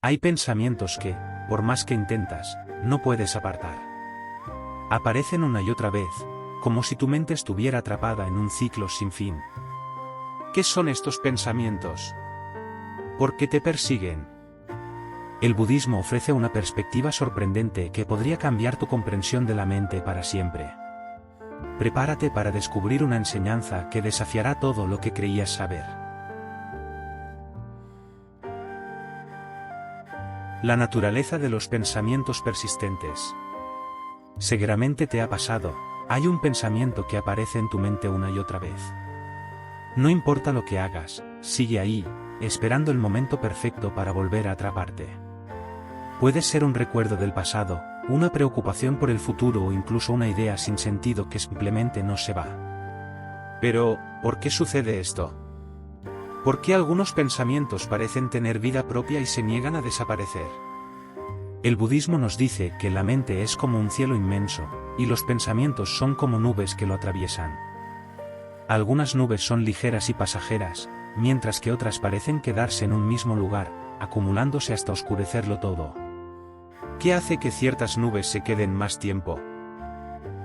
Hay pensamientos que, por más que intentas, no puedes apartar. Aparecen una y otra vez, como si tu mente estuviera atrapada en un ciclo sin fin. ¿Qué son estos pensamientos? ¿Por qué te persiguen? El budismo ofrece una perspectiva sorprendente que podría cambiar tu comprensión de la mente para siempre. Prepárate para descubrir una enseñanza que desafiará todo lo que creías saber. La naturaleza de los pensamientos persistentes. Seguramente te ha pasado, hay un pensamiento que aparece en tu mente una y otra vez. No importa lo que hagas, sigue ahí, esperando el momento perfecto para volver a atraparte. Puede ser un recuerdo del pasado, una preocupación por el futuro o incluso una idea sin sentido que simplemente no se va. Pero, ¿por qué sucede esto? ¿Por qué algunos pensamientos parecen tener vida propia y se niegan a desaparecer? El budismo nos dice que la mente es como un cielo inmenso, y los pensamientos son como nubes que lo atraviesan. Algunas nubes son ligeras y pasajeras, mientras que otras parecen quedarse en un mismo lugar, acumulándose hasta oscurecerlo todo. ¿Qué hace que ciertas nubes se queden más tiempo?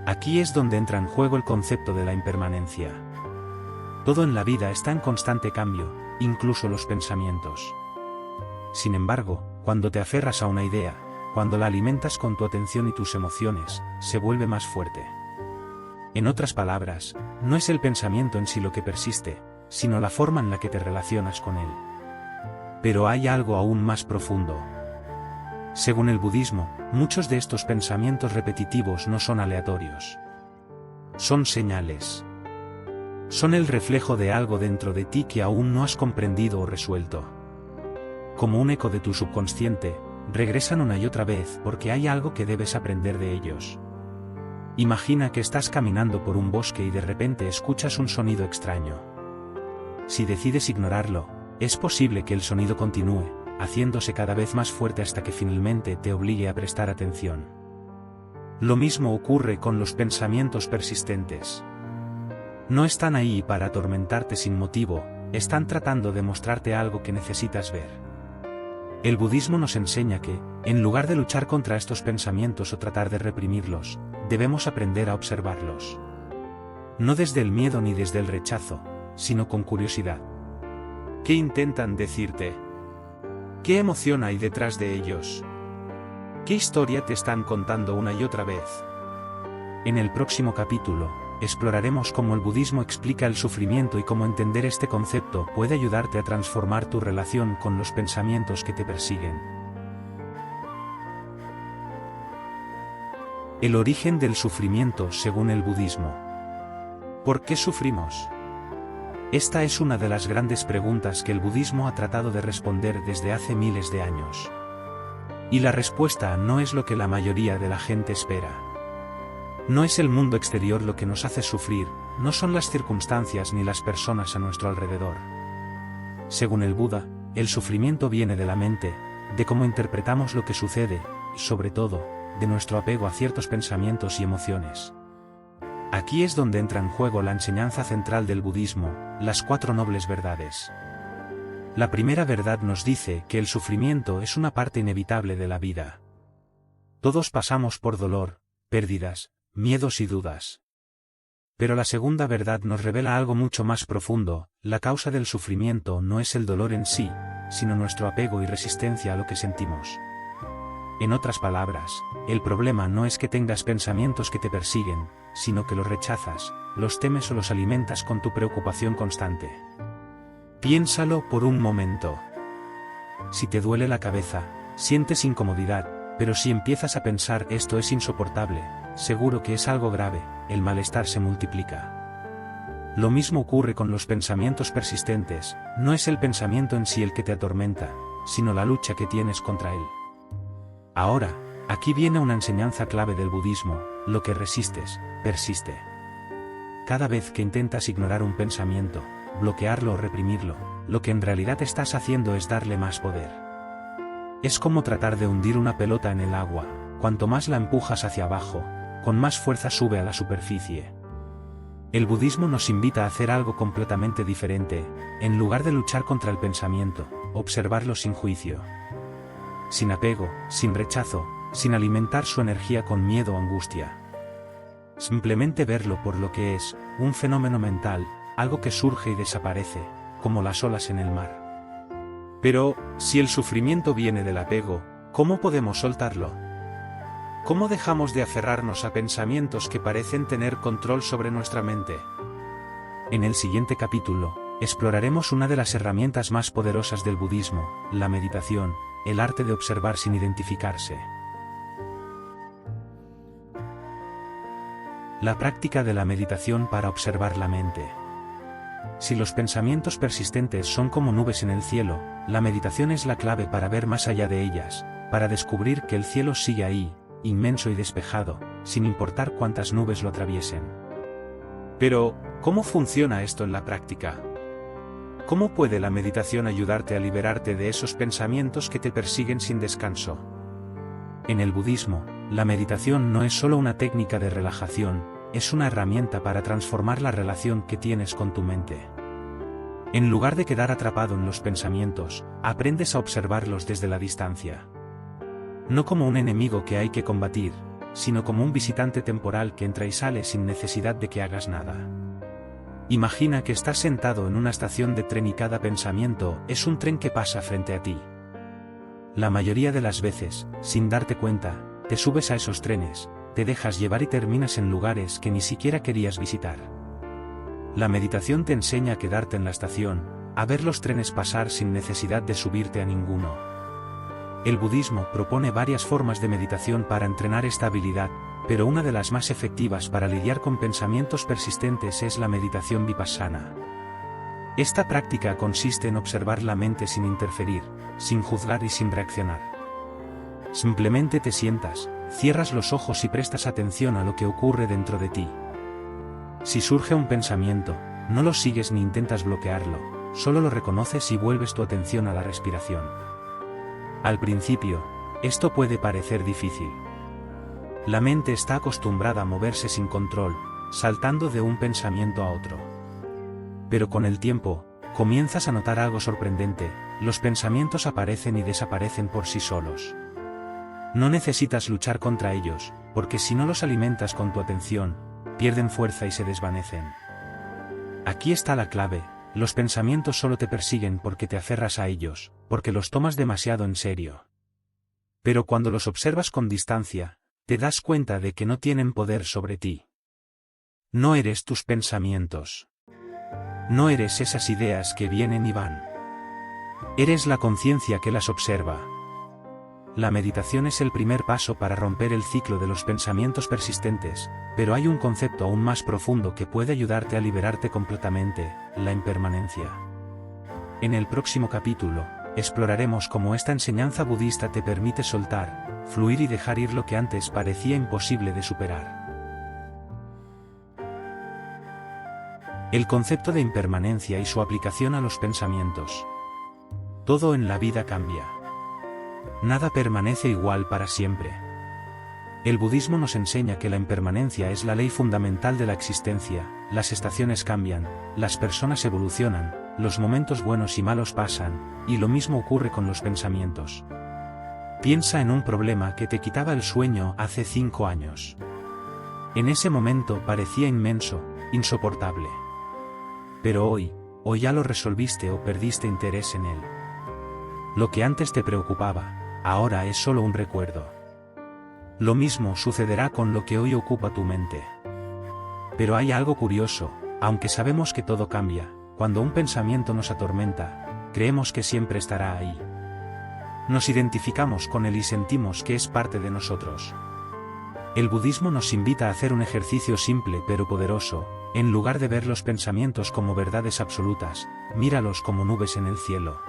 Aquí es donde entra en juego el concepto de la impermanencia. Todo en la vida está en constante cambio, incluso los pensamientos. Sin embargo, cuando te aferras a una idea, cuando la alimentas con tu atención y tus emociones, se vuelve más fuerte. En otras palabras, no es el pensamiento en sí lo que persiste, sino la forma en la que te relacionas con él. Pero hay algo aún más profundo. Según el budismo, muchos de estos pensamientos repetitivos no son aleatorios. Son señales. Son el reflejo de algo dentro de ti que aún no has comprendido o resuelto. Como un eco de tu subconsciente, regresan una y otra vez porque hay algo que debes aprender de ellos. Imagina que estás caminando por un bosque y de repente escuchas un sonido extraño. Si decides ignorarlo, es posible que el sonido continúe, haciéndose cada vez más fuerte hasta que finalmente te obligue a prestar atención. Lo mismo ocurre con los pensamientos persistentes. No están ahí para atormentarte sin motivo, están tratando de mostrarte algo que necesitas ver. El budismo nos enseña que, en lugar de luchar contra estos pensamientos o tratar de reprimirlos, debemos aprender a observarlos. No desde el miedo ni desde el rechazo, sino con curiosidad. ¿Qué intentan decirte? ¿Qué emoción hay detrás de ellos? ¿Qué historia te están contando una y otra vez? En el próximo capítulo, exploraremos cómo el budismo explica el sufrimiento y cómo entender este concepto puede ayudarte a transformar tu relación con los pensamientos que te persiguen. El origen del sufrimiento según el budismo. ¿Por qué sufrimos? Esta es una de las grandes preguntas que el budismo ha tratado de responder desde hace miles de años. Y la respuesta no es lo que la mayoría de la gente espera. No es el mundo exterior lo que nos hace sufrir, no son las circunstancias ni las personas a nuestro alrededor. Según el Buda, el sufrimiento viene de la mente, de cómo interpretamos lo que sucede, y sobre todo, de nuestro apego a ciertos pensamientos y emociones. Aquí es donde entra en juego la enseñanza central del budismo, las 4 nobles verdades. La primera verdad nos dice que el sufrimiento es una parte inevitable de la vida. Todos pasamos por dolor, pérdidas, miedos y dudas. Pero la segunda verdad nos revela algo mucho más profundo, la causa del sufrimiento no es el dolor en sí, sino nuestro apego y resistencia a lo que sentimos. En otras palabras, el problema no es que tengas pensamientos que te persiguen, sino que los rechazas, los temes o los alimentas con tu preocupación constante. Piénsalo por un momento. Si te duele la cabeza, sientes incomodidad, pero si empiezas a pensar esto es insoportable, seguro que es algo grave, el malestar se multiplica. Lo mismo ocurre con los pensamientos persistentes, no es el pensamiento en sí el que te atormenta, sino la lucha que tienes contra él. Ahora, aquí viene una enseñanza clave del budismo, lo que resistes, persiste. Cada vez que intentas ignorar un pensamiento, bloquearlo o reprimirlo, lo que en realidad estás haciendo es darle más poder. Es como tratar de hundir una pelota en el agua, cuanto más la empujas hacia abajo, con más fuerza sube a la superficie. El budismo nos invita a hacer algo completamente diferente, en lugar de luchar contra el pensamiento, observarlo sin juicio. sin apego, sin rechazo, sin alimentar su energía con miedo o angustia. Simplemente verlo por lo que es, un fenómeno mental, algo que surge y desaparece, como las olas en el mar. Pero, si el sufrimiento viene del apego, ¿cómo podemos soltarlo? ¿Cómo dejamos de aferrarnos a pensamientos que parecen tener control sobre nuestra mente? En el siguiente capítulo, exploraremos una de las herramientas más poderosas del budismo, la meditación, el arte de observar sin identificarse. La práctica de la meditación para observar la mente. Si los pensamientos persistentes son como nubes en el cielo, la meditación es la clave para ver más allá de ellas, para descubrir que el cielo sigue ahí, inmenso y despejado, sin importar cuántas nubes lo atraviesen. Pero, ¿cómo funciona esto en la práctica? ¿Cómo puede la meditación ayudarte a liberarte de esos pensamientos que te persiguen sin descanso? En el budismo, la meditación no es solo una técnica de relajación, es una herramienta para transformar la relación que tienes con tu mente. En lugar de quedar atrapado en los pensamientos, aprendes a observarlos desde la distancia. No como un enemigo que hay que combatir, sino como un visitante temporal que entra y sale sin necesidad de que hagas nada. Imagina que estás sentado en una estación de tren y cada pensamiento es un tren que pasa frente a ti. La mayoría de las veces, sin darte cuenta, te subes a esos trenes, te dejas llevar y terminas en lugares que ni siquiera querías visitar. La meditación te enseña a quedarte en la estación, a ver los trenes pasar sin necesidad de subirte a ninguno. El budismo propone varias formas de meditación para entrenar esta habilidad, pero una de las más efectivas para lidiar con pensamientos persistentes es la meditación vipassana. Esta práctica consiste en observar la mente sin interferir, sin juzgar y sin reaccionar. Simplemente te sientas, cierras los ojos y prestas atención a lo que ocurre dentro de ti. Si surge un pensamiento, no lo sigues ni intentas bloquearlo, solo lo reconoces y vuelves tu atención a la respiración. Al principio, esto puede parecer difícil. La mente está acostumbrada a moverse sin control, saltando de un pensamiento a otro. Pero con el tiempo, comienzas a notar algo sorprendente, los pensamientos aparecen y desaparecen por sí solos. No necesitas luchar contra ellos, porque si no los alimentas con tu atención, pierden fuerza y se desvanecen. Aquí está la clave, los pensamientos solo te persiguen porque te aferras a ellos, porque los tomas demasiado en serio. Pero cuando los observas con distancia, te das cuenta de que no tienen poder sobre ti. No eres tus pensamientos. No eres esas ideas que vienen y van. Eres la conciencia que las observa. La meditación es el primer paso para romper el ciclo de los pensamientos persistentes, pero hay un concepto aún más profundo que puede ayudarte a liberarte completamente, la impermanencia. En el próximo capítulo, exploraremos cómo esta enseñanza budista te permite soltar, fluir y dejar ir lo que antes parecía imposible de superar. El concepto de impermanencia y su aplicación a los pensamientos. Todo en la vida cambia. Nada permanece igual para siempre. El budismo nos enseña que la impermanencia es la ley fundamental de la existencia, las estaciones cambian, las personas evolucionan, los momentos buenos y malos pasan, y lo mismo ocurre con los pensamientos. Piensa en un problema que te quitaba el sueño hace 5 años. En ese momento parecía inmenso, insoportable. Pero hoy ya lo resolviste o perdiste interés en él. Lo que antes te preocupaba, ahora es solo un recuerdo. Lo mismo sucederá con lo que hoy ocupa tu mente. Pero hay algo curioso, aunque sabemos que todo cambia, cuando un pensamiento nos atormenta, creemos que siempre estará ahí. Nos identificamos con él y sentimos que es parte de nosotros. El budismo nos invita a hacer un ejercicio simple pero poderoso, en lugar de ver los pensamientos como verdades absolutas, míralos como nubes en el cielo.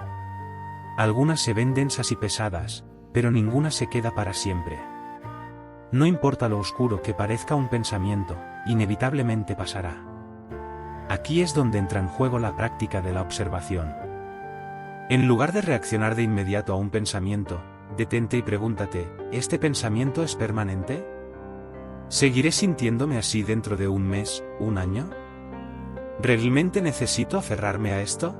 Algunas se ven densas y pesadas, pero ninguna se queda para siempre. No importa lo oscuro que parezca un pensamiento, inevitablemente pasará. Aquí es donde entra en juego la práctica de la observación. En lugar de reaccionar de inmediato a un pensamiento, detente y pregúntate, ¿este pensamiento es permanente? ¿Seguiré sintiéndome así dentro de un mes, un año? ¿Realmente necesito aferrarme a esto?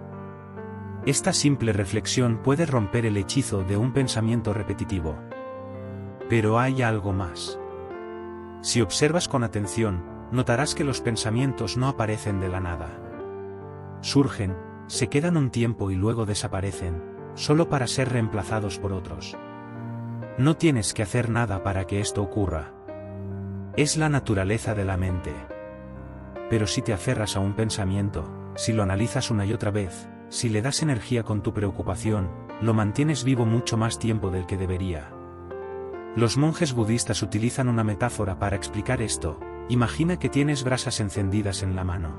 Esta simple reflexión puede romper el hechizo de un pensamiento repetitivo. Pero hay algo más. Si observas con atención, notarás que los pensamientos no aparecen de la nada. Surgen, se quedan un tiempo y luego desaparecen, solo para ser reemplazados por otros. No tienes que hacer nada para que esto ocurra. Es la naturaleza de la mente. Pero si te aferras a un pensamiento, si lo analizas una y otra vez, si le das energía con tu preocupación, lo mantienes vivo mucho más tiempo del que debería. Los monjes budistas utilizan una metáfora para explicar esto. Imagina que tienes brasas encendidas en la mano.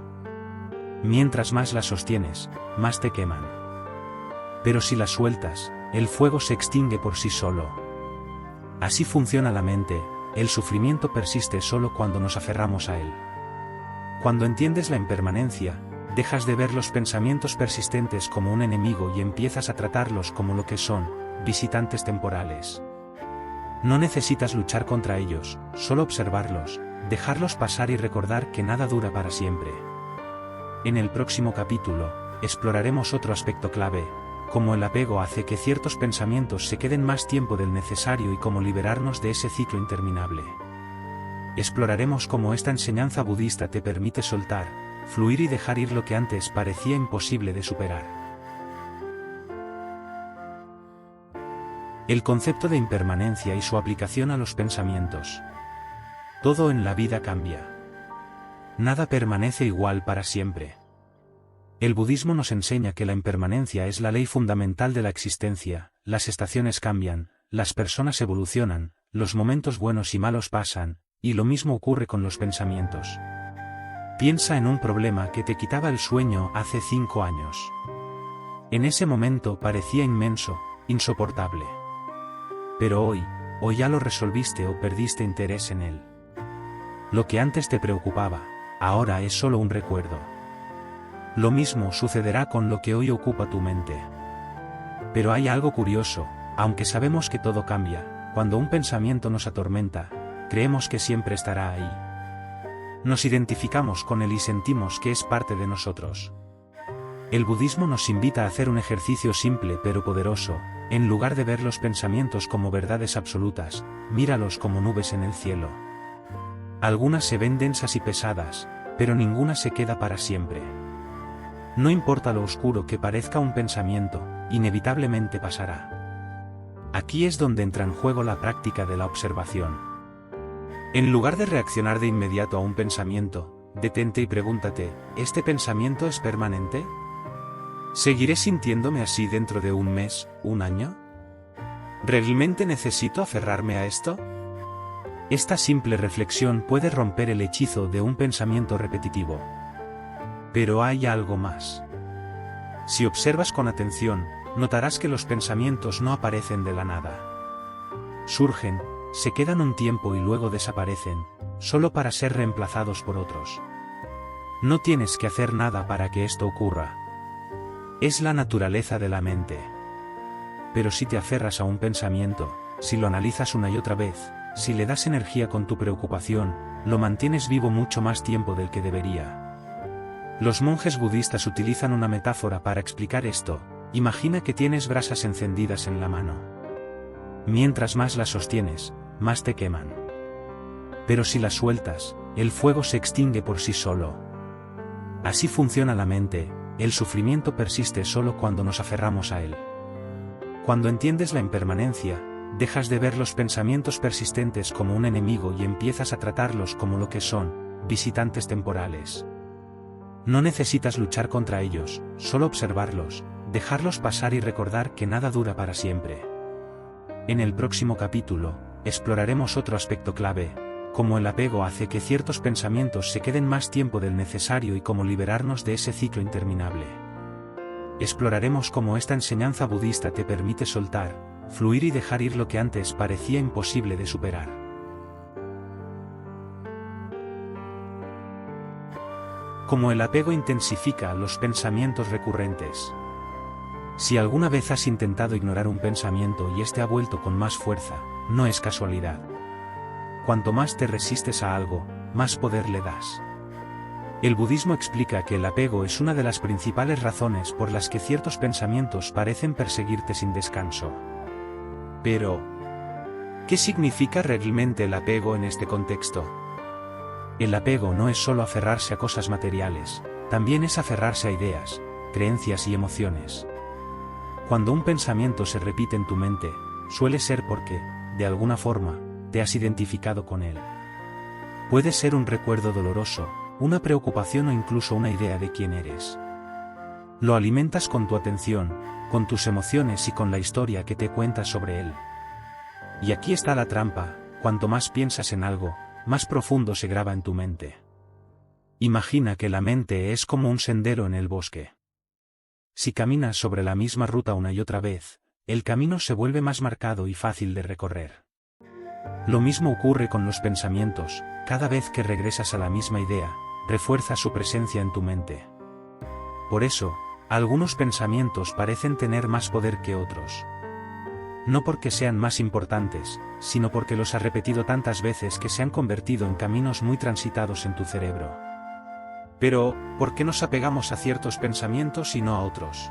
Mientras más las sostienes, más te queman. Pero si las sueltas, el fuego se extingue por sí solo. Así funciona la mente, el sufrimiento persiste solo cuando nos aferramos a él. Cuando entiendes la impermanencia, dejas de ver los pensamientos persistentes como un enemigo y empiezas a tratarlos como lo que son, visitantes temporales. No necesitas luchar contra ellos, solo observarlos, dejarlos pasar y recordar que nada dura para siempre. En el próximo capítulo, exploraremos otro aspecto clave, cómo el apego hace que ciertos pensamientos se queden más tiempo del necesario y cómo liberarnos de ese ciclo interminable. Exploraremos cómo esta enseñanza budista te permite soltar, fluir y dejar ir lo que antes parecía imposible de superar. El concepto de impermanencia y su aplicación a los pensamientos. Todo en la vida cambia. Nada permanece igual para siempre. El budismo nos enseña que la impermanencia es la ley fundamental de la existencia, las estaciones cambian, las personas evolucionan, los momentos buenos y malos pasan, y lo mismo ocurre con los pensamientos. Piensa en un problema que te quitaba el sueño hace 5 años. En ese momento parecía inmenso, insoportable. Pero hoy ya lo resolviste o perdiste interés en él. Lo que antes te preocupaba, ahora es solo un recuerdo. Lo mismo sucederá con lo que hoy ocupa tu mente. Pero hay algo curioso, aunque sabemos que todo cambia, cuando un pensamiento nos atormenta, creemos que siempre estará ahí. Nos identificamos con él y sentimos que es parte de nosotros. El budismo nos invita a hacer un ejercicio simple pero poderoso. En lugar de ver los pensamientos como verdades absolutas, míralos como nubes en el cielo. Algunas se ven densas y pesadas, pero ninguna se queda para siempre. No importa lo oscuro que parezca un pensamiento, inevitablemente pasará. Aquí es donde entra en juego la práctica de la observación. En lugar de reaccionar de inmediato a un pensamiento, detente y pregúntate, ¿este pensamiento es permanente? ¿Seguiré sintiéndome así dentro de un mes, un año? ¿Realmente necesito aferrarme a esto? Esta simple reflexión puede romper el hechizo de un pensamiento repetitivo. Pero hay algo más. Si observas con atención, notarás que los pensamientos no aparecen de la nada. Surgen, se quedan un tiempo y luego desaparecen, solo para ser reemplazados por otros. No tienes que hacer nada para que esto ocurra. Es la naturaleza de la mente. Pero si te aferras a un pensamiento, si lo analizas una y otra vez, si le das energía con tu preocupación, lo mantienes vivo mucho más tiempo del que debería. Los monjes budistas utilizan una metáfora para explicar esto. Imagina que tienes brasas encendidas en la mano. Mientras más las sostienes, más te queman. Pero si las sueltas, el fuego se extingue por sí solo. Así funciona la mente. El sufrimiento persiste solo cuando nos aferramos a él. Cuando entiendes la impermanencia, dejas de ver los pensamientos persistentes como un enemigo y empiezas a tratarlos como lo que son, visitantes temporales. No necesitas luchar contra ellos, solo observarlos, dejarlos pasar y recordar que nada dura para siempre. En el próximo capítulo, exploraremos otro aspecto clave, cómo el apego hace que ciertos pensamientos se queden más tiempo del necesario y cómo liberarnos de ese ciclo interminable. Exploraremos cómo esta enseñanza budista te permite soltar, fluir y dejar ir lo que antes parecía imposible de superar. Cómo el apego intensifica los pensamientos recurrentes. Si alguna vez has intentado ignorar un pensamiento y este ha vuelto con más fuerza, no es casualidad. Cuanto más te resistes a algo, más poder le das. El budismo explica que el apego es una de las principales razones por las que ciertos pensamientos parecen perseguirte sin descanso. Pero, ¿qué significa realmente el apego en este contexto? El apego no es solo aferrarse a cosas materiales, también es aferrarse a ideas, creencias y emociones. Cuando un pensamiento se repite en tu mente, suele ser porque, de alguna forma, te has identificado con él. Puede ser un recuerdo doloroso, una preocupación o incluso una idea de quién eres. Lo alimentas con tu atención, con tus emociones y con la historia que te cuentas sobre él. Y aquí está la trampa: cuanto más piensas en algo, más profundo se graba en tu mente. Imagina que la mente es como un sendero en el bosque. Si caminas sobre la misma ruta una y otra vez, el camino se vuelve más marcado y fácil de recorrer. Lo mismo ocurre con los pensamientos: cada vez que regresas a la misma idea, refuerza su presencia en tu mente. Por eso, algunos pensamientos parecen tener más poder que otros. No porque sean más importantes, sino porque los has repetido tantas veces que se han convertido en caminos muy transitados en tu cerebro. Pero, ¿por qué nos apegamos a ciertos pensamientos y no a otros?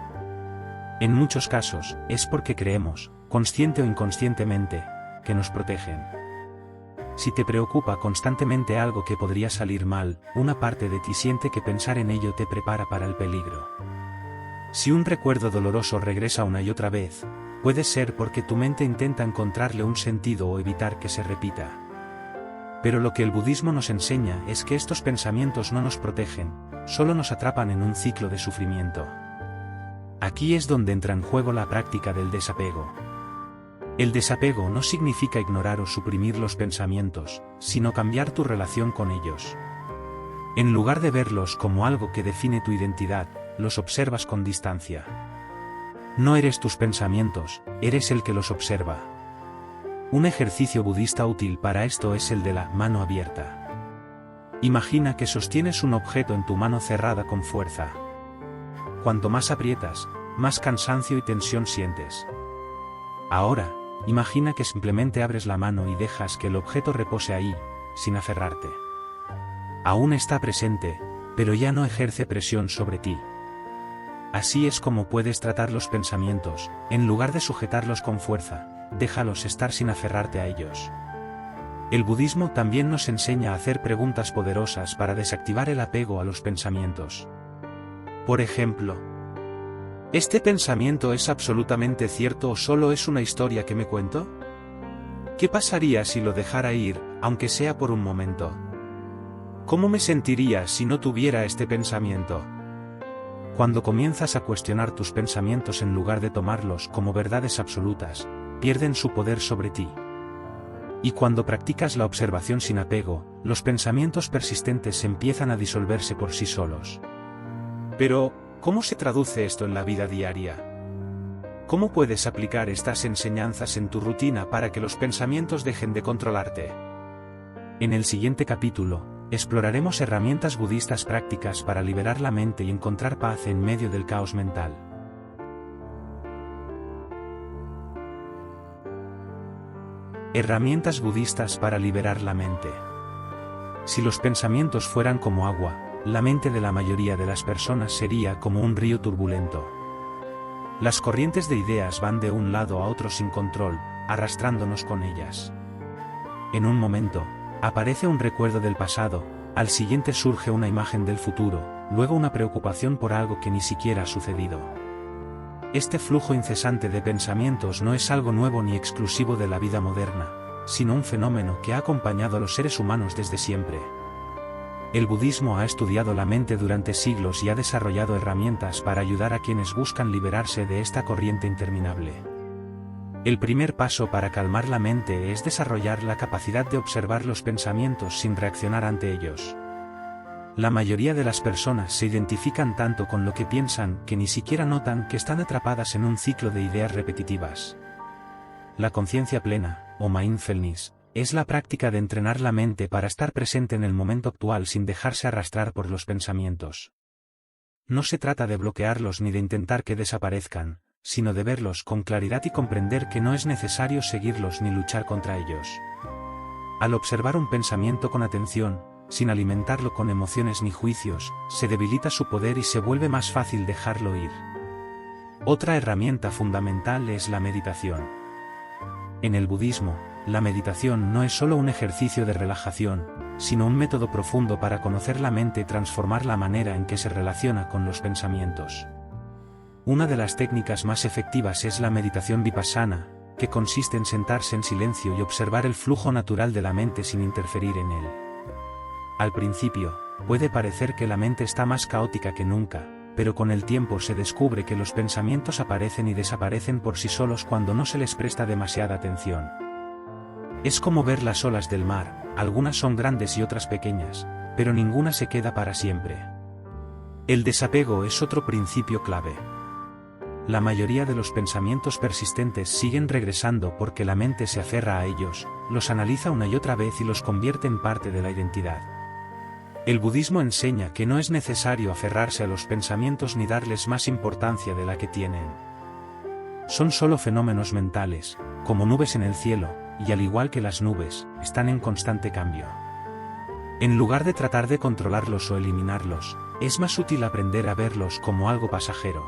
En muchos casos, es porque creemos, consciente o inconscientemente, que nos protegen. Si te preocupa constantemente algo que podría salir mal, una parte de ti siente que pensar en ello te prepara para el peligro. Si un recuerdo doloroso regresa una y otra vez, puede ser porque tu mente intenta encontrarle un sentido o evitar que se repita. Pero lo que el budismo nos enseña es que estos pensamientos no nos protegen, solo nos atrapan en un ciclo de sufrimiento. Aquí es donde entra en juego la práctica del desapego. El desapego no significa ignorar o suprimir los pensamientos, sino cambiar tu relación con ellos. En lugar de verlos como algo que define tu identidad, los observas con distancia. No eres tus pensamientos, eres el que los observa. Un ejercicio budista útil para esto es el de la mano abierta. Imagina que sostienes un objeto en tu mano cerrada con fuerza. Cuanto más aprietas, más cansancio y tensión sientes. Ahora, imagina que simplemente abres la mano y dejas que el objeto repose ahí, sin aferrarte. Aún está presente, pero ya no ejerce presión sobre ti. Así es como puedes tratar los pensamientos: en lugar de sujetarlos con fuerza, déjalos estar sin aferrarte a ellos. El budismo también nos enseña a hacer preguntas poderosas para desactivar el apego a los pensamientos. Por ejemplo, ¿este pensamiento es absolutamente cierto o solo es una historia que me cuento? ¿Qué pasaría si lo dejara ir, aunque sea por un momento? ¿Cómo me sentiría si no tuviera este pensamiento? Cuando comienzas a cuestionar tus pensamientos en lugar de tomarlos como verdades absolutas, pierden su poder sobre ti. Y cuando practicas la observación sin apego, los pensamientos persistentes empiezan a disolverse por sí solos. Pero, ¿cómo se traduce esto en la vida diaria? ¿Cómo puedes aplicar estas enseñanzas en tu rutina para que los pensamientos dejen de controlarte? En el siguiente capítulo, exploraremos herramientas budistas prácticas para liberar la mente y encontrar paz en medio del caos mental. Herramientas budistas para liberar la mente. Si los pensamientos fueran como agua, la mente de la mayoría de las personas sería como un río turbulento. Las corrientes de ideas van de un lado a otro sin control, arrastrándonos con ellas. En un momento, aparece un recuerdo del pasado, al siguiente surge una imagen del futuro, luego una preocupación por algo que ni siquiera ha sucedido. Este flujo incesante de pensamientos no es algo nuevo ni exclusivo de la vida moderna, sino un fenómeno que ha acompañado a los seres humanos desde siempre. El budismo ha estudiado la mente durante siglos y ha desarrollado herramientas para ayudar a quienes buscan liberarse de esta corriente interminable. El primer paso para calmar la mente es desarrollar la capacidad de observar los pensamientos sin reaccionar ante ellos. La mayoría de las personas se identifican tanto con lo que piensan que ni siquiera notan que están atrapadas en un ciclo de ideas repetitivas. La conciencia plena, o mindfulness, es la práctica de entrenar la mente para estar presente en el momento actual sin dejarse arrastrar por los pensamientos. No se trata de bloquearlos ni de intentar que desaparezcan, sino de verlos con claridad y comprender que no es necesario seguirlos ni luchar contra ellos. Al observar un pensamiento con atención, sin alimentarlo con emociones ni juicios, se debilita su poder y se vuelve más fácil dejarlo ir. Otra herramienta fundamental es la meditación. En el budismo, la meditación no es solo un ejercicio de relajación, sino un método profundo para conocer la mente y transformar la manera en que se relaciona con los pensamientos. Una de las técnicas más efectivas es la meditación vipassana, que consiste en sentarse en silencio y observar el flujo natural de la mente sin interferir en él. Al principio, puede parecer que la mente está más caótica que nunca, pero con el tiempo se descubre que los pensamientos aparecen y desaparecen por sí solos cuando no se les presta demasiada atención. Es como ver las olas del mar, algunas son grandes y otras pequeñas, pero ninguna se queda para siempre. El desapego es otro principio clave. La mayoría de los pensamientos persistentes siguen regresando porque la mente se aferra a ellos, los analiza una y otra vez y los convierte en parte de la identidad. El budismo enseña que no es necesario aferrarse a los pensamientos ni darles más importancia de la que tienen. Son solo fenómenos mentales, como nubes en el cielo, y al igual que las nubes, están en constante cambio. En lugar de tratar de controlarlos o eliminarlos, es más útil aprender a verlos como algo pasajero.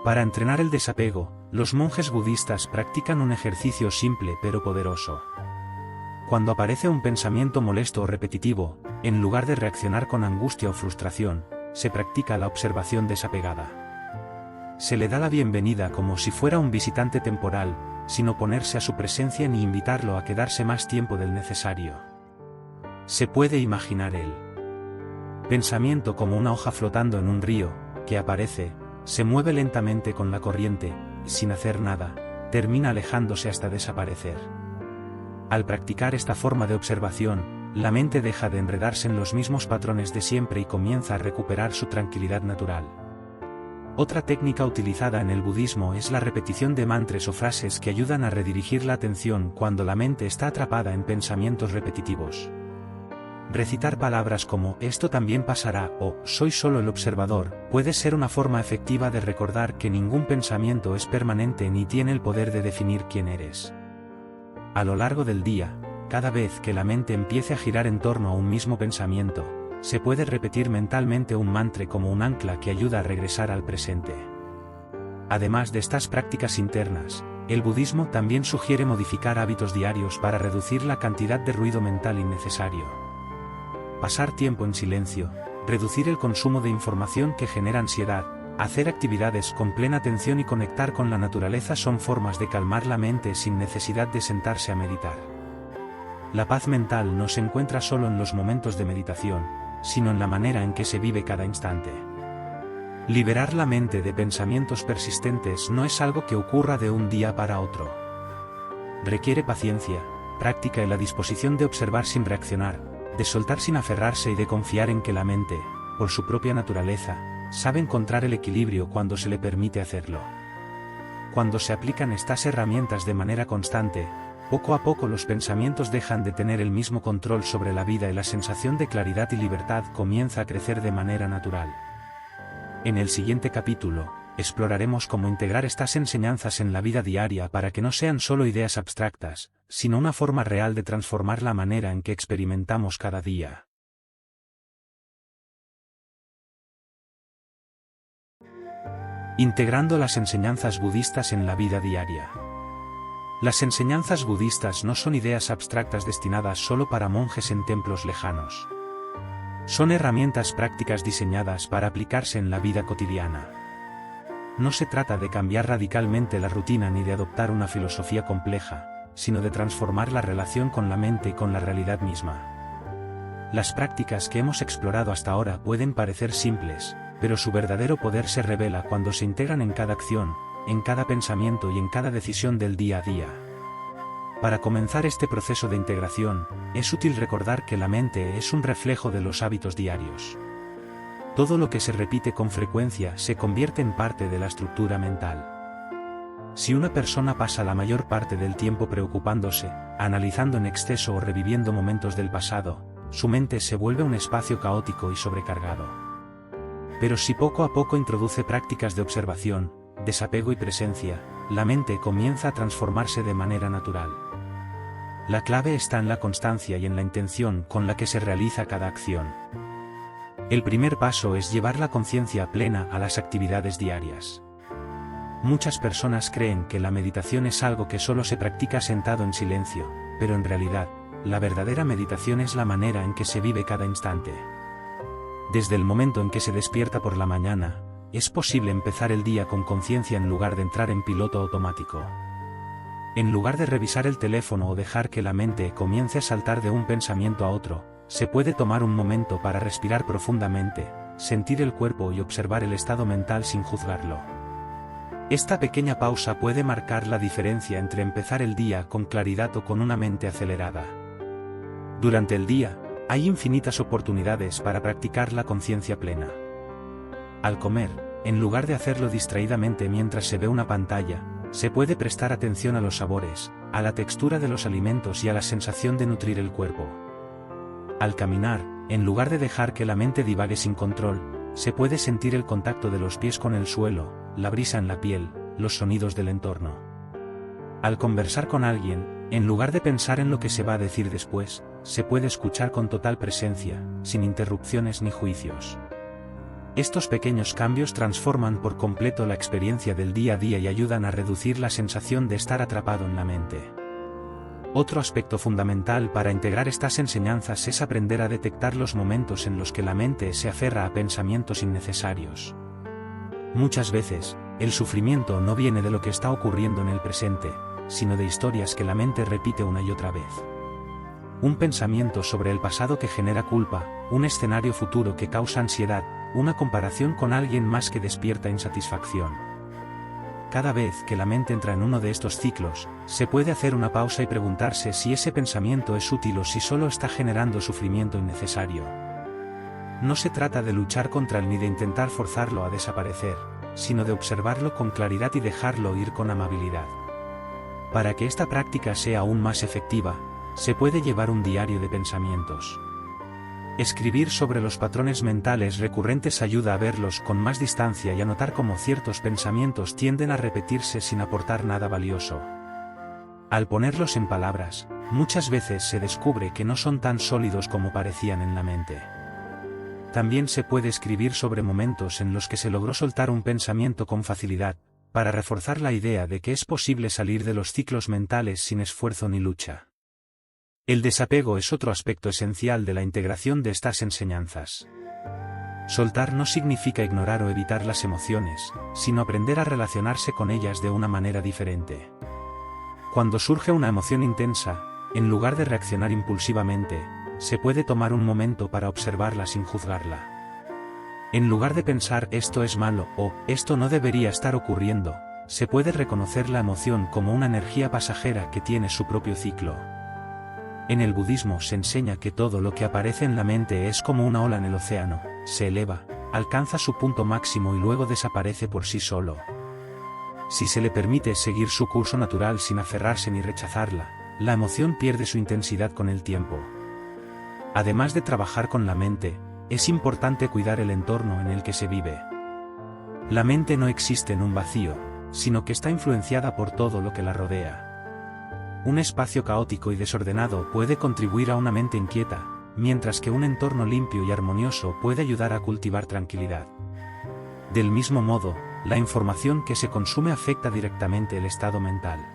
Para entrenar el desapego, los monjes budistas practican un ejercicio simple pero poderoso. Cuando aparece un pensamiento molesto o repetitivo, en lugar de reaccionar con angustia o frustración, se practica la observación desapegada. Se le da la bienvenida como si fuera un visitante temporal, sin oponerse a su presencia ni invitarlo a quedarse más tiempo del necesario. Se puede imaginar el pensamiento como una hoja flotando en un río, que aparece, se mueve lentamente con la corriente, y sin hacer nada, termina alejándose hasta desaparecer. Al practicar esta forma de observación, la mente deja de enredarse en los mismos patrones de siempre y comienza a recuperar su tranquilidad natural. Otra técnica utilizada en el budismo es la repetición de mantras o frases que ayudan a redirigir la atención cuando la mente está atrapada en pensamientos repetitivos. Recitar palabras como «esto también pasará» o «soy solo el observador» puede ser una forma efectiva de recordar que ningún pensamiento es permanente ni tiene el poder de definir quién eres. A lo largo del día, cada vez que la mente empiece a girar en torno a un mismo pensamiento, se puede repetir mentalmente un mantra como un ancla que ayuda a regresar al presente. Además de estas prácticas internas, el budismo también sugiere modificar hábitos diarios para reducir la cantidad de ruido mental innecesario. Pasar tiempo en silencio, reducir el consumo de información que genera ansiedad, hacer actividades con plena atención y conectar con la naturaleza son formas de calmar la mente sin necesidad de sentarse a meditar. La paz mental no se encuentra solo en los momentos de meditación, sino en la manera en que se vive cada instante. Liberar la mente de pensamientos persistentes no es algo que ocurra de un día para otro. Requiere paciencia, práctica y la disposición de observar sin reaccionar, de soltar sin aferrarse y de confiar en que la mente, por su propia naturaleza, sabe encontrar el equilibrio cuando se le permite hacerlo. Cuando se aplican estas herramientas de manera constante, poco a poco los pensamientos dejan de tener el mismo control sobre la vida y la sensación de claridad y libertad comienza a crecer de manera natural. En el siguiente capítulo, exploraremos cómo integrar estas enseñanzas en la vida diaria para que no sean solo ideas abstractas, sino una forma real de transformar la manera en que experimentamos cada día. Integrando las enseñanzas budistas en la vida diaria. Las enseñanzas budistas no son ideas abstractas destinadas solo para monjes en templos lejanos. Son herramientas prácticas diseñadas para aplicarse en la vida cotidiana. No se trata de cambiar radicalmente la rutina ni de adoptar una filosofía compleja, sino de transformar la relación con la mente y con la realidad misma. Las prácticas que hemos explorado hasta ahora pueden parecer simples, pero su verdadero poder se revela cuando se integran en cada acción, en cada pensamiento y en cada decisión del día a día. Para comenzar este proceso de integración, es útil recordar que la mente es un reflejo de los hábitos diarios. Todo lo que se repite con frecuencia se convierte en parte de la estructura mental. Si una persona pasa la mayor parte del tiempo preocupándose, analizando en exceso o reviviendo momentos del pasado, su mente se vuelve un espacio caótico y sobrecargado. Pero si poco a poco introduce prácticas de observación, desapego y presencia, la mente comienza a transformarse de manera natural. La clave está en la constancia y en la intención con la que se realiza cada acción. El primer paso es llevar la conciencia plena a las actividades diarias. Muchas personas creen que la meditación es algo que solo se practica sentado en silencio, pero en realidad, la verdadera meditación es la manera en que se vive cada instante. Desde el momento en que se despierta por la mañana, es posible empezar el día con conciencia en lugar de entrar en piloto automático. En lugar de revisar el teléfono o dejar que la mente comience a saltar de un pensamiento a otro, se puede tomar un momento para respirar profundamente, sentir el cuerpo y observar el estado mental sin juzgarlo. Esta pequeña pausa puede marcar la diferencia entre empezar el día con claridad o con una mente acelerada. Durante el día, hay infinitas oportunidades para practicar la conciencia plena. Al comer, en lugar de hacerlo distraídamente mientras se ve una pantalla, se puede prestar atención a los sabores, a la textura de los alimentos y a la sensación de nutrir el cuerpo. Al caminar, en lugar de dejar que la mente divague sin control, se puede sentir el contacto de los pies con el suelo, la brisa en la piel, los sonidos del entorno. Al conversar con alguien, en lugar de pensar en lo que se va a decir después, se puede escuchar con total presencia, sin interrupciones ni juicios. Estos pequeños cambios transforman por completo la experiencia del día a día y ayudan a reducir la sensación de estar atrapado en la mente. Otro aspecto fundamental para integrar estas enseñanzas es aprender a detectar los momentos en los que la mente se aferra a pensamientos innecesarios. Muchas veces, el sufrimiento no viene de lo que está ocurriendo en el presente, sino de historias que la mente repite una y otra vez. Un pensamiento sobre el pasado que genera culpa, un escenario futuro que causa ansiedad, una comparación con alguien más que despierta insatisfacción. Cada vez que la mente entra en uno de estos ciclos, se puede hacer una pausa y preguntarse si ese pensamiento es útil o si solo está generando sufrimiento innecesario. No se trata de luchar contra él ni de intentar forzarlo a desaparecer, sino de observarlo con claridad y dejarlo ir con amabilidad. Para que esta práctica sea aún más efectiva, se puede llevar un diario de pensamientos. Escribir sobre los patrones mentales recurrentes ayuda a verlos con más distancia y a notar cómo ciertos pensamientos tienden a repetirse sin aportar nada valioso. Al ponerlos en palabras, muchas veces se descubre que no son tan sólidos como parecían en la mente. También se puede escribir sobre momentos en los que se logró soltar un pensamiento con facilidad, para reforzar la idea de que es posible salir de los ciclos mentales sin esfuerzo ni lucha. El desapego es otro aspecto esencial de la integración de estas enseñanzas. Soltar no significa ignorar o evitar las emociones, sino aprender a relacionarse con ellas de una manera diferente. Cuando surge una emoción intensa, en lugar de reaccionar impulsivamente, se puede tomar un momento para observarla sin juzgarla. En lugar de pensar esto es malo o esto no debería estar ocurriendo, se puede reconocer la emoción como una energía pasajera que tiene su propio ciclo. En el budismo se enseña que todo lo que aparece en la mente es como una ola en el océano, se eleva, alcanza su punto máximo y luego desaparece por sí solo. Si se le permite seguir su curso natural sin aferrarse ni rechazarla, la emoción pierde su intensidad con el tiempo. Además de trabajar con la mente, es importante cuidar el entorno en el que se vive. La mente no existe en un vacío, sino que está influenciada por todo lo que la rodea. Un espacio caótico y desordenado puede contribuir a una mente inquieta, mientras que un entorno limpio y armonioso puede ayudar a cultivar tranquilidad. Del mismo modo, la información que se consume afecta directamente el estado mental.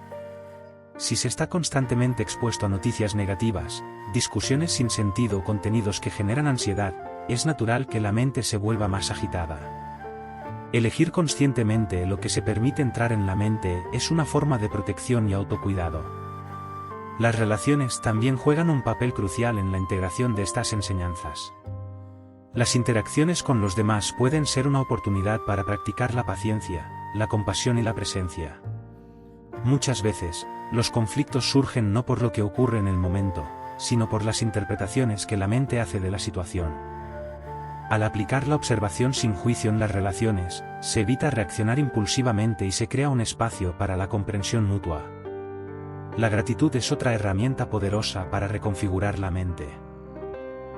Si se está constantemente expuesto a noticias negativas, discusiones sin sentido o contenidos que generan ansiedad, es natural que la mente se vuelva más agitada. Elegir conscientemente lo que se permite entrar en la mente es una forma de protección y autocuidado. Las relaciones también juegan un papel crucial en la integración de estas enseñanzas. Las interacciones con los demás pueden ser una oportunidad para practicar la paciencia, la compasión y la presencia. Muchas veces, los conflictos surgen no por lo que ocurre en el momento, sino por las interpretaciones que la mente hace de la situación. Al aplicar la observación sin juicio en las relaciones, se evita reaccionar impulsivamente y se crea un espacio para la comprensión mutua. La gratitud es otra herramienta poderosa para reconfigurar la mente.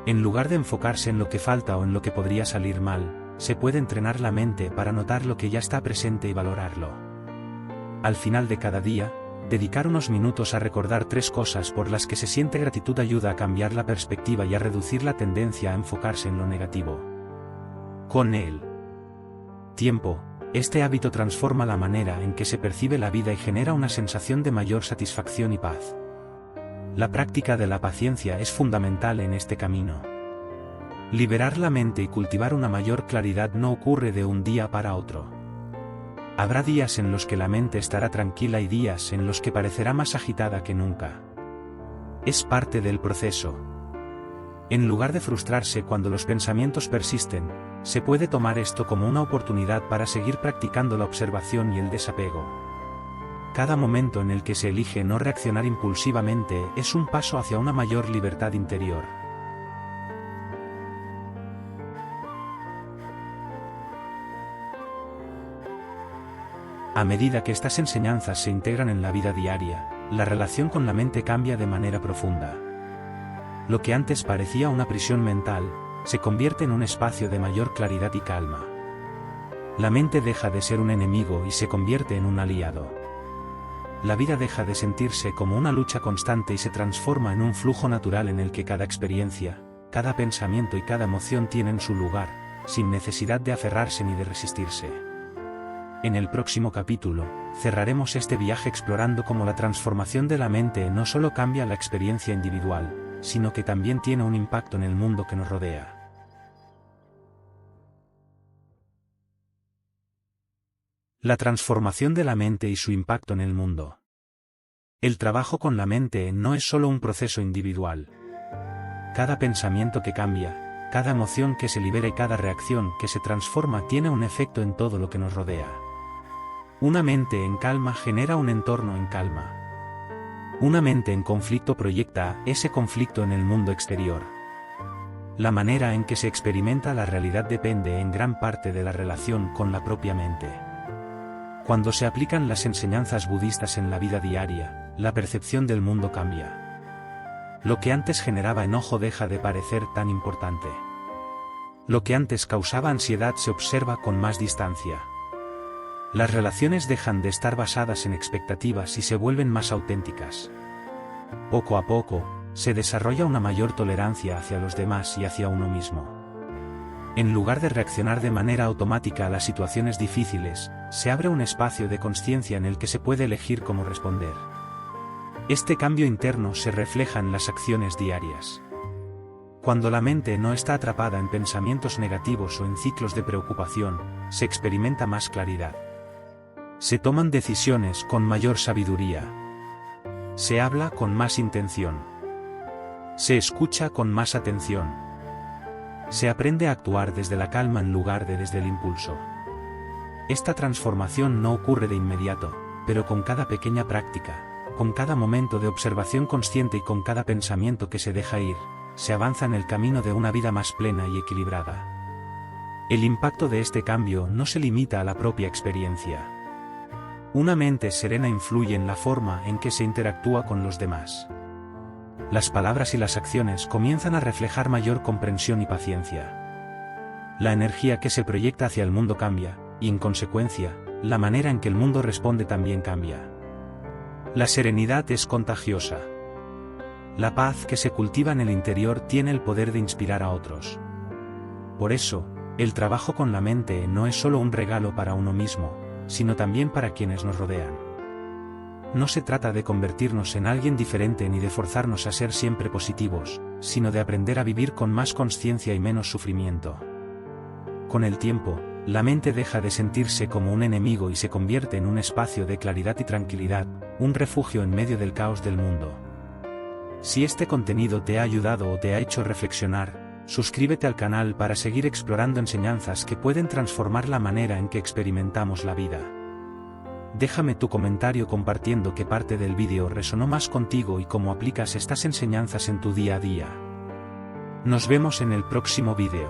En lugar de enfocarse en lo que falta o en lo que podría salir mal, se puede entrenar la mente para notar lo que ya está presente y valorarlo. Al final de cada día, dedicar unos minutos a recordar 3 cosas por las que se siente gratitud ayuda a cambiar la perspectiva y a reducir la tendencia a enfocarse en lo negativo. Con el tiempo, este hábito transforma la manera en que se percibe la vida y genera una sensación de mayor satisfacción y paz. La práctica de la paciencia es fundamental en este camino. Liberar la mente y cultivar una mayor claridad no ocurre de un día para otro. Habrá días en los que la mente estará tranquila y días en los que parecerá más agitada que nunca. Es parte del proceso. En lugar de frustrarse cuando los pensamientos persisten, se puede tomar esto como una oportunidad para seguir practicando la observación y el desapego. Cada momento en el que se elige no reaccionar impulsivamente es un paso hacia una mayor libertad interior. A medida que estas enseñanzas se integran en la vida diaria, la relación con la mente cambia de manera profunda. Lo que antes parecía una prisión mental, se convierte en un espacio de mayor claridad y calma. La mente deja de ser un enemigo y se convierte en un aliado. La vida deja de sentirse como una lucha constante y se transforma en un flujo natural en el que cada experiencia, cada pensamiento y cada emoción tienen su lugar, sin necesidad de aferrarse ni de resistirse. En el próximo capítulo, cerraremos este viaje explorando cómo la transformación de la mente no solo cambia la experiencia individual, sino que también tiene un impacto en el mundo que nos rodea. La transformación de la mente y su impacto en el mundo. El trabajo con la mente no es solo un proceso individual. Cada pensamiento que cambia, cada emoción que se libera y cada reacción que se transforma tiene un efecto en todo lo que nos rodea. Una mente en calma genera un entorno en calma. Una mente en conflicto proyecta ese conflicto en el mundo exterior. La manera en que se experimenta la realidad depende en gran parte de la relación con la propia mente. Cuando se aplican las enseñanzas budistas en la vida diaria, la percepción del mundo cambia. Lo que antes generaba enojo deja de parecer tan importante. Lo que antes causaba ansiedad se observa con más distancia. Las relaciones dejan de estar basadas en expectativas y se vuelven más auténticas. Poco a poco, se desarrolla una mayor tolerancia hacia los demás y hacia uno mismo. En lugar de reaccionar de manera automática a las situaciones difíciles, se abre un espacio de consciencia en el que se puede elegir cómo responder. Este cambio interno se refleja en las acciones diarias. Cuando la mente no está atrapada en pensamientos negativos o en ciclos de preocupación, se experimenta más claridad. Se toman decisiones con mayor sabiduría. Se habla con más intención. Se escucha con más atención. Se aprende a actuar desde la calma en lugar de desde el impulso. Esta transformación no ocurre de inmediato, pero con cada pequeña práctica, con cada momento de observación consciente y con cada pensamiento que se deja ir, se avanza en el camino de una vida más plena y equilibrada. El impacto de este cambio no se limita a la propia experiencia. Una mente serena influye en la forma en que se interactúa con los demás. Las palabras y las acciones comienzan a reflejar mayor comprensión y paciencia. La energía que se proyecta hacia el mundo cambia, y en consecuencia, la manera en que el mundo responde también cambia. La serenidad es contagiosa. La paz que se cultiva en el interior tiene el poder de inspirar a otros. Por eso, el trabajo con la mente no es solo un regalo para uno mismo, sino también para quienes nos rodean. No se trata de convertirnos en alguien diferente ni de forzarnos a ser siempre positivos, sino de aprender a vivir con más conciencia y menos sufrimiento. Con el tiempo, la mente deja de sentirse como un enemigo y se convierte en un espacio de claridad y tranquilidad, un refugio en medio del caos del mundo. Si este contenido te ha ayudado o te ha hecho reflexionar, suscríbete al canal para seguir explorando enseñanzas que pueden transformar la manera en que experimentamos la vida. Déjame tu comentario compartiendo qué parte del vídeo resonó más contigo y cómo aplicas estas enseñanzas en tu día a día. Nos vemos en el próximo vídeo.